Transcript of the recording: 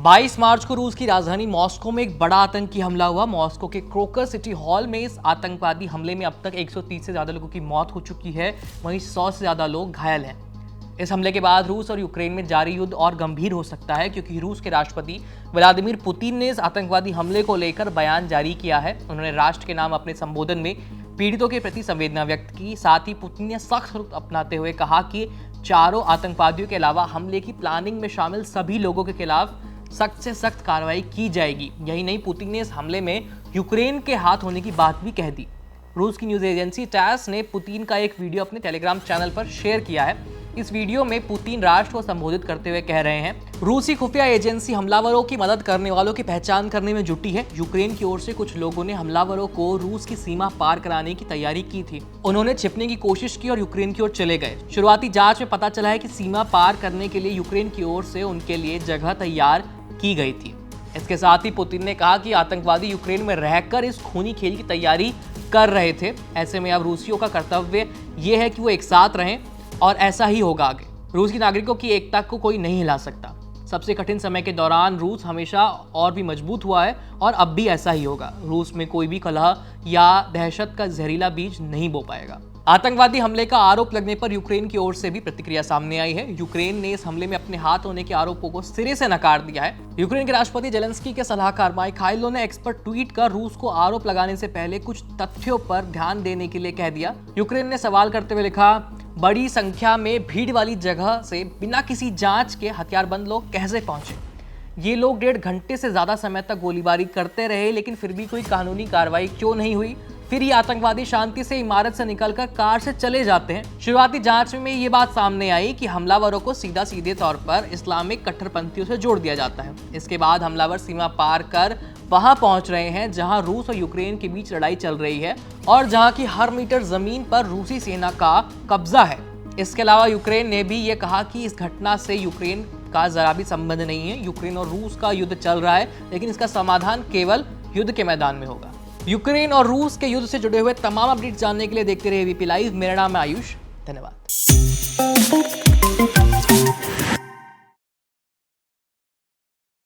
22 मार्च को रूस की राजधानी मॉस्को में एक बड़ा आतंकी हमला हुआ। मॉस्को के क्रोकर सिटी हॉल में इस आतंकवादी हमले में अब तक 130 से ज्यादा लोगों की मौत हो चुकी है, वहीं 100 से ज्यादा लोग घायल हैं। इस हमले के बाद रूस और यूक्रेन में जारी युद्ध और गंभीर हो सकता है, क्योंकि रूस के राष्ट्रपति व्लादिमीर पुतिन ने इस आतंकवादी हमले को लेकर बयान जारी किया है। उन्होंने राष्ट्र के नाम अपने संबोधन में पीड़ितों के प्रति संवेदना व्यक्त की। साथ ही पुतिन ने सख्त रुख अपनाते हुए कहा कि चारों आतंकवादियों के अलावा हमले की प्लानिंग में शामिल सभी लोगों के खिलाफ सख्त से सख्त कार्रवाई की जाएगी। यही नहीं, पुतिन ने इस हमले में यूक्रेन के हाथ होने की बात भी कह दी। रूस की न्यूज एजेंसी टैस ने पुतिन का एक वीडियो अपने टेलीग्राम चैनल पर शेयर किया है। इस वीडियो में पुतिन राष्ट्र को संबोधित करते हुए कह रहे हैं, रूसी खुफिया एजेंसी हमलावरों की मदद करने वालों की पहचान करने में जुटी है। यूक्रेन की ओर से कुछ लोगों ने हमलावरों को रूस की सीमा पार कराने की तैयारी की थी। उन्होंने छिपने की कोशिश की और यूक्रेन की ओर चले गए। शुरुआती जांच में पता चला है कि सीमा पार करने के लिए यूक्रेन की ओर से उनके लिए जगह तैयार की गई थी। इसके साथ ही पुतिन ने कहा कि आतंकवादी यूक्रेन में रहकर इस खूनी खेल की तैयारी कर रहे थे। ऐसे में अब रूसियों का कर्तव्य यह है कि वो एक साथ रहें और ऐसा ही होगा आगे। रूस की नागरिकों की एकता को कोई नहीं हिला सकता। सबसे कठिन समय के दौरान रूस हमेशा और भी मजबूत हुआ है और अब भी ऐसा ही होगा। रूस में कोई भी कलह या दहशत का जहरीला बीज नहीं बो पाएगा। आतंकवादी हमले का आरोप लगने पर यूक्रेन की ओर से भी प्रतिक्रिया सामने आई है। यूक्रेन ने इस हमले में अपने हाथ होने के आरोपों को सिरे से नकार दिया है। यूक्रेन के राष्ट्रपति जेलेंस्की के सलाहकार माइखाइलो ने एक्स पर ट्वीट कर रूस को आरोप लगाने से पहले कुछ तथ्यों पर ध्यान देने के लिए कह दिया। यूक्रेन ने सवाल करते हुए लिखा, बड़ी संख्या में भीड़ वाली जगह से बिना किसी जांच के हथियारबंद लोग कैसे पहुंचे? ये लोग 1.5 घंटे से ज्यादा समय तक गोलीबारी करते रहे, लेकिन फिर भी कोई कानूनी कार्रवाई क्यों नहीं हुई? फिर ये आतंकवादी शांति से इमारत से निकलकर कार से चले जाते हैं। शुरुआती जांच में ये बात सामने आई कि हमलावरों को सीधे तौर पर इस्लामिक कट्टरपंथियों से जोड़ दिया जाता है। इसके बाद हमलावर सीमा पार कर वहां पहुंच रहे हैं जहां रूस और यूक्रेन के बीच लड़ाई चल रही है और जहां की हर मीटर जमीन पर रूसी सेना का कब्जा है। इसके अलावा यूक्रेन ने भी ये कहा कि इस घटना से यूक्रेन का जरा भी संबंध नहीं है। यूक्रेन और रूस का युद्ध चल रहा है, लेकिन इसका समाधान केवल युद्ध के मैदान में होगा। यूक्रेन और रूस के युद्ध से जुड़े हुए तमाम अपडेट जानने के लिए देखते रहिए वीपी लाइव। मेरा नाम है आयुष। धन्यवाद।